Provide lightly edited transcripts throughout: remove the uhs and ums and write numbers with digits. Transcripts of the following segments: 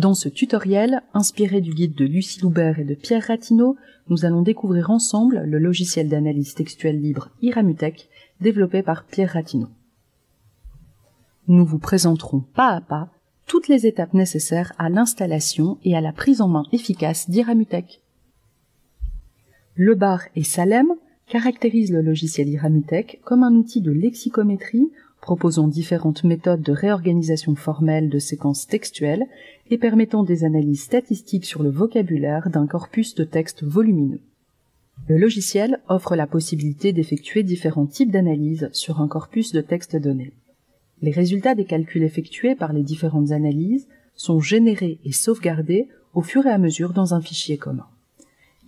Dans ce tutoriel, inspiré du guide de Lucie Loubert et de Pierre Ratineau, nous allons découvrir ensemble le logiciel d'analyse textuelle libre Iramutech, développé par Pierre Ratineau. Nous vous présenterons pas à pas toutes les étapes nécessaires à l'installation et à la prise en main efficace d'Iramutech. Le bar et Salem caractérisent le logiciel Iramutech comme un outil de lexicométrie proposant différentes méthodes de réorganisation formelle de séquences textuelles et permettant des analyses statistiques sur le vocabulaire d'un corpus de texte volumineux. Le logiciel offre la possibilité d'effectuer différents types d'analyses sur un corpus de texte donné. Les résultats des calculs effectués par les différentes analyses sont générés et sauvegardés au fur et à mesure dans un fichier commun.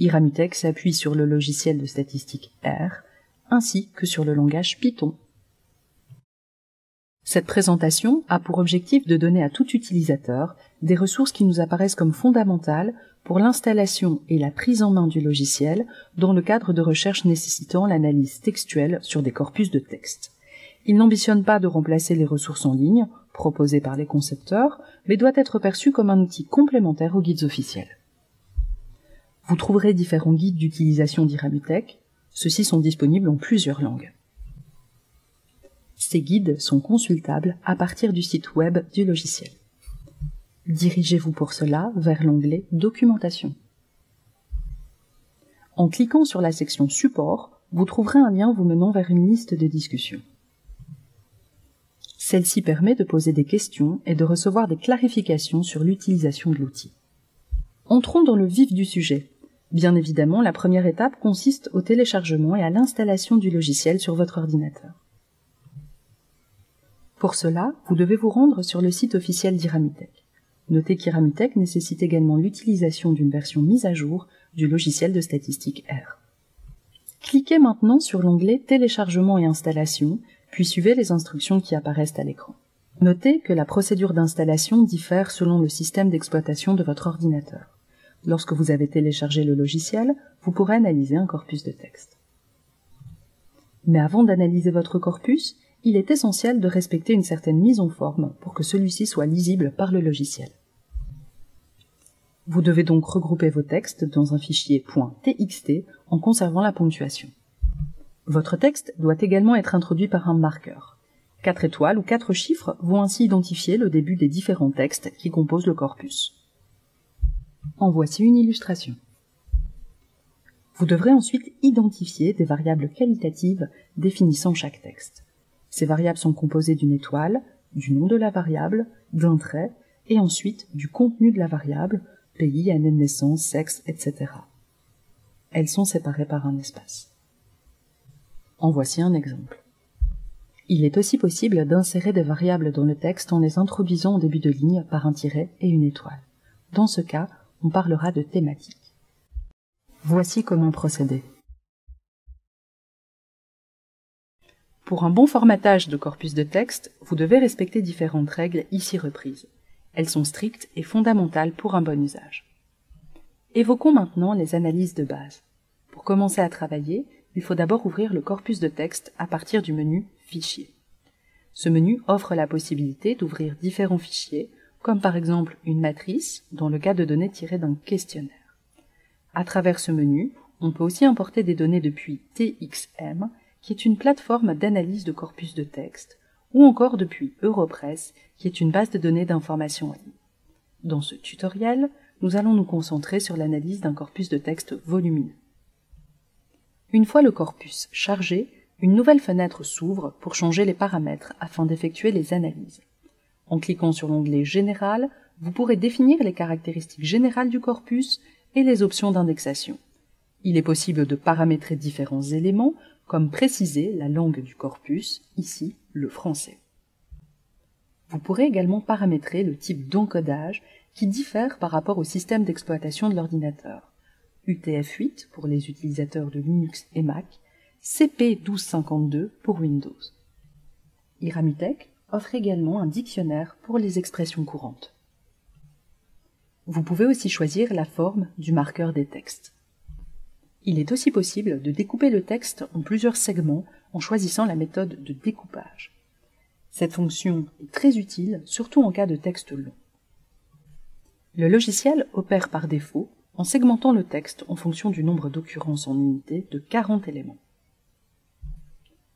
Iramutech s'appuie sur le logiciel de statistique R, ainsi que sur le langage Python. Cette présentation a pour objectif de donner à tout utilisateur des ressources qui nous apparaissent comme fondamentales pour l'installation et la prise en main du logiciel dans le cadre de recherches nécessitant l'analyse textuelle sur des corpus de texte. Il n'ambitionne pas de remplacer les ressources en ligne proposées par les concepteurs, mais doit être perçu comme un outil complémentaire aux guides officiels. Vous trouverez différents guides d'utilisation d'Iramutech. Ceux-ci sont disponibles en plusieurs langues. Ces guides sont consultables à partir du site web du logiciel. Dirigez-vous pour cela vers l'onglet « Documentation ». En cliquant sur la section « Support », vous trouverez un lien vous menant vers une liste de discussion. Celle-ci permet de poser des questions et de recevoir des clarifications sur l'utilisation de l'outil. Entrons dans le vif du sujet. Bien évidemment, la première étape consiste au téléchargement et à l'installation du logiciel sur votre ordinateur. Pour cela, vous devez vous rendre sur le site officiel d'Iramutech. Notez qu'Iramutech nécessite également l'utilisation d'une version mise à jour du logiciel de statistique R. Cliquez maintenant sur l'onglet « Téléchargement et installation », puis suivez les instructions qui apparaissent à l'écran. Notez que la procédure d'installation diffère selon le système d'exploitation de votre ordinateur. Lorsque vous avez téléchargé le logiciel, vous pourrez analyser un corpus de texte. Mais avant d'analyser votre corpus, il est essentiel de respecter une certaine mise en forme pour que celui-ci soit lisible par le logiciel. Vous devez donc regrouper vos textes dans un fichier .txt en conservant la ponctuation. Votre texte doit également être introduit par un marqueur. 4 étoiles ou 4 chiffres vont ainsi identifier le début des différents textes qui composent le corpus. En voici une illustration. Vous devrez ensuite identifier des variables qualitatives définissant chaque texte. Ces variables sont composées d'une étoile, du nom de la variable, d'un trait, et ensuite du contenu de la variable, pays, année de naissance, sexe, etc. Elles sont séparées par un espace. En voici un exemple. Il est aussi possible d'insérer des variables dans le texte en les introduisant au début de ligne par un tiret et une étoile. Dans ce cas, on parlera de thématique. Voici comment procéder. Pour un bon formatage de corpus de texte, vous devez respecter différentes règles ici reprises. Elles sont strictes et fondamentales pour un bon usage. Évoquons maintenant les analyses de base. Pour commencer à travailler, il faut d'abord ouvrir le corpus de texte à partir du menu « Fichier ». Ce menu offre la possibilité d'ouvrir différents fichiers, comme par exemple une matrice, dans le cas de données tirées d'un questionnaire. À travers ce menu, on peut aussi importer des données depuis TXM, qui est une plateforme d'analyse de corpus de texte, ou encore depuis Europress, qui est une base de données d'information en ligne. Dans ce tutoriel, nous allons nous concentrer sur l'analyse d'un corpus de texte volumineux. Une fois le corpus chargé, une nouvelle fenêtre s'ouvre pour changer les paramètres afin d'effectuer les analyses. En cliquant sur l'onglet « Général », vous pourrez définir les caractéristiques générales du corpus et les options d'indexation. Il est possible de paramétrer différents éléments, comme préciser la langue du corpus, ici le français. Vous pourrez également paramétrer le type d'encodage qui diffère par rapport au système d'exploitation de l'ordinateur. UTF-8 pour les utilisateurs de Linux et Mac, CP1252 pour Windows. Iramutech offre également un dictionnaire pour les expressions courantes. Vous pouvez aussi choisir la forme du marqueur des textes. Il est aussi possible de découper le texte en plusieurs segments en choisissant la méthode de découpage. Cette fonction est très utile, surtout en cas de texte long. Le logiciel opère par défaut en segmentant le texte en fonction du nombre d'occurrences en unité de 40 éléments.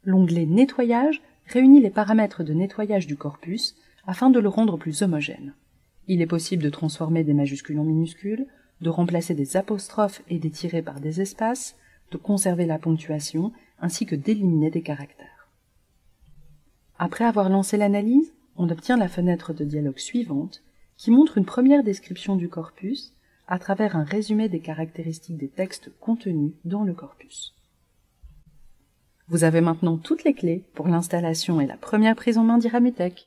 L'onglet Nettoyage réunit les paramètres de nettoyage du corpus afin de le rendre plus homogène. Il est possible de transformer des majuscules en minuscules, de remplacer des apostrophes et des tirets par des espaces, de conserver la ponctuation, ainsi que d'éliminer des caractères. Après avoir lancé l'analyse, on obtient la fenêtre de dialogue suivante, qui montre une première description du corpus à travers un résumé des caractéristiques des textes contenus dans le corpus. Vous avez maintenant toutes les clés pour l'installation et la première prise en main d'Iramutech.